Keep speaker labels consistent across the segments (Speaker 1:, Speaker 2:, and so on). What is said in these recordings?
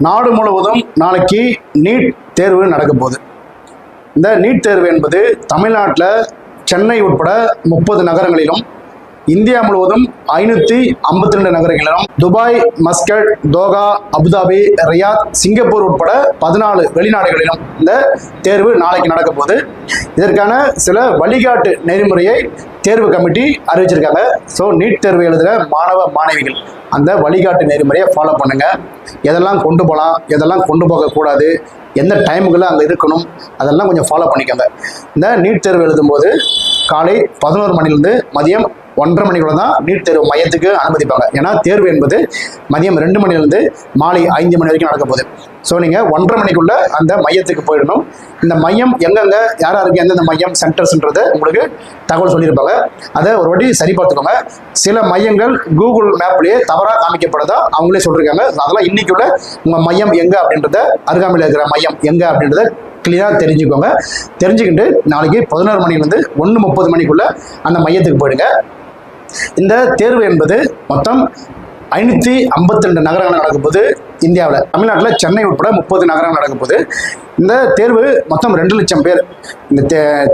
Speaker 1: நாடு முழுவதும் நாளைக்கு நீட் தேர்வு நடக்க போகுது. இந்த நீட் தேர்வு என்பது தமிழ்நாட்டில் சென்னை உட்பட 30 நகரங்களிலும், இந்தியா முழுவதும் 552 நகரங்களிலும், Dubai, Muscat, Doha, Abu Dhabi, Riyadh, Singapore உட்பட 14 வெளிநாடுகளிலும் இந்த தேர்வு நாளைக்கு நடக்க போகுது. இதற்கான சில வழிகாட்டு நெறிமுறையை தேர்வு கமிட்டி அறிவிச்சிருக்காங்க. ஸோ நீட் தேர்வு எழுதுகிற மாணவ மாணவிகள் அந்த வழிகாட்டு நெறிமுறையை ஃபாலோ பண்ணுங்க. எதெல்லாம் கொண்டு போகலாம், எதெல்லாம் கொண்டு போகக்கூடாது, எந்த டைமுக்குள்ள அங்கே இருக்கணும், அதெல்லாம் கொஞ்சம் ஃபாலோ பண்ணிக்கோங்க. இந்த நீட் தேர்வு எழுதும்போது காலை 11 மணிலேருந்து மதியம் 1:30 மணிக்குள்ள தான் நீட் தேர்வு மையத்துக்கு அனுமதிப்பாங்க. ஏன்னா தேர்வு என்பது மதியம் 2 மணிலேருந்து மாலை 5 மணி வரைக்கும் நடக்க போகுது. ஸோ நீங்கள் 1:30 மணிக்குள்ள அந்த மையத்துக்கு போயிடணும். இந்த மையம் எங்கெங்கே யாருக்கு எந்தெந்த மையம் சென்டர்ஸ்ன்றதை உங்களுக்கு தகவல் சொல்லியிருப்பாங்க. அதை ஒரு வாட்டி சரி பார்த்துக்கோங்க. சில மையங்கள் கூகுள் மேப்லேயே தவறாக காமிக்கப்படுதா அவங்களே சொல்லியிருக்காங்க. அதெல்லாம் இன்னைக்குள்ள உங்கள் மையம் எங்கே அப்படின்றத, அருகாமையில் இருக்கிற மையம் எங்கே அப்படின்றத கிளியராக தெரிஞ்சுக்கோங்க. தெரிஞ்சுக்கிட்டு நாளைக்கு 11 மணிலேருந்து 1:30 மணிக்குள்ள அந்த மையத்துக்கு போயிடுங்க. இந்த தேர்வு என்பது மொத்தம் 552 நகரங்கள் நடக்கும்போது இந்தியாவில், தமிழ்நாட்டில் சென்னை உட்பட 30 நகரங்கள் நடக்கும்போது இந்த தேர்வு மொத்தம் 2 லட்சம் பேர் இந்த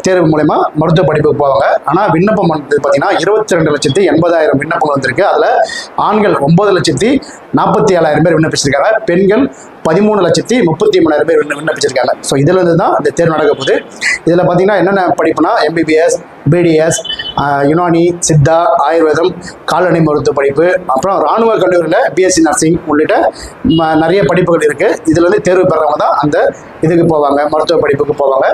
Speaker 1: தேர்வு மூலயமா மருத்துவ படிப்புக்கு போவாங்க. ஆனால் விண்ணப்பம் வந்து பார்த்தீங்கன்னா 22,80,000 விண்ணப்பங்கள் வந்திருக்கு. அதில் ஆண்கள் 9,47,000 பேர் விண்ணப்பிச்சிருக்காங்க. பெண்கள் 13,33,000 பேர் விண்ணப்பிச்சிருக்காங்க. ஸோ இதிலிருந்து தான் இந்த தேர்வு நடக்க போகுது. இதில் பார்த்தீங்கன்னா என்னென்ன படிப்புனா MBBS, BDS, யுனானி, சித்தா, ஆயுர்வேதம், கால்நடை மருத்துவ படிப்பு, அப்புறம் இராணுவ கல்லூரியில் BSc நர்சிங் உள்ளிட்ட நிறைய படிப்புகள் இருக்குது. இதில் வந்து தேர்வு பெறவங்க தான் அந்த இதுக்கு போவாங்க, மருத்துவ படிப்புக்கு போவாங்க.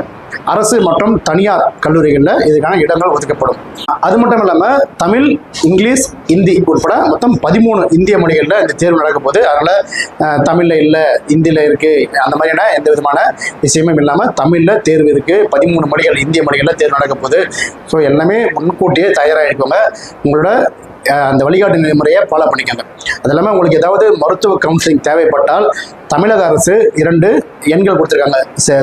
Speaker 1: அரசு மற்றும் தனியார் கல்லூரிகளில் இதுக்கான இடங்கள் ஒதுக்கப்படும். அது மட்டும் இல்லாமல் தமிழ், இங்கிலீஷ், ஹிந்தி உட்பட மொத்தம் 13 இந்திய மொழிகளில் இந்த தேர்வு நடக்க போகுது. அதனால் தமிழில் இல்லை, ஹிந்தியில் இருக்குது, அந்த மாதிரியான எந்த விதமான விஷயமும் இல்லாமல் தமிழில் தேர்வு இருக்குது. 13 மொழிகள் இந்திய மொழிகளில் தேர்வு நடக்க போகுது. ஸோ எல்லாமே முன்கூட்டியே தயாராக இருக்கோங்க. உங்களோட அந்த வழிகாட்டு நெறிமுறையை ஃபாலோ பண்ணிக்கோங்க. அது இல்லாமல் உங்களுக்கு ஏதாவது மருத்துவ கவுன்சிலிங் தேவைப்பட்டால் தமிழக அரசு 2 எண்கள் கொடுத்துருக்காங்க,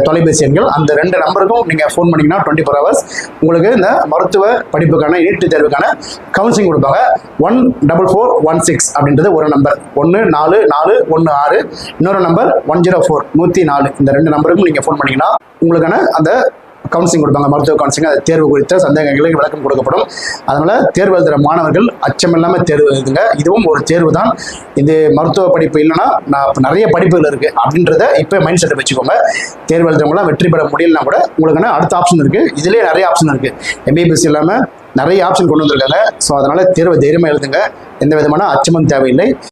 Speaker 1: தொலைபேசி எண்கள். அந்த 2 நம்பருக்கும் நீங்கள் ஃபோன் பண்ணிங்கன்னா 24 hours உங்களுக்கு இந்த மருத்துவ படிப்புக்கான நீட் தேர்வுக்கான கவுன்சிலிங் கொடுப்பாங்க. 14416 அப்படின்றது ஒரு நம்பர், 14416, இன்னொரு நம்பர் 104 104. இந்த 2 நம்பருக்கும் நீங்கள் ஃபோன் பண்ணிங்கன்னா உங்களுக்கான அந்த கவுன்சிலிங் கொடுப்பாங்க, மருத்துவ கவுன்சிலிங். அது தேர்வு குறித்த சந்தேகங்களுக்கு விளக்கம் கொடுக்கப்படும். அதனால் தேர்வு எழுதுகிற மாணவர்கள் அச்சமில்லாமல் தேர்வு எழுதுங்க. இதுவும் ஒரு தேர்வு தான். இது மருத்துவ படிப்பு இல்லைன்னா நிறைய படிப்புகள் இருக்குது அப்படின்றத இப்போ மைண்ட் செட்டை வச்சுக்கோங்க. தேர்வு எழுதுறவங்களாம் வெற்றி பெற முடியலனா கூட உங்களுக்கான அடுத்த ஆப்ஷன் இருக்குது. இதுலேயே நிறைய ஆப்ஷன் இருக்குது. MBBS இல்லாமல் நிறைய ஆப்ஷன் கொண்டு வந்திருக்காங்க. ஸோ அதனால் தேர்வை தைரியமாக எழுதுங்க. எந்த விதமான அச்சமும் தேவையில்லை.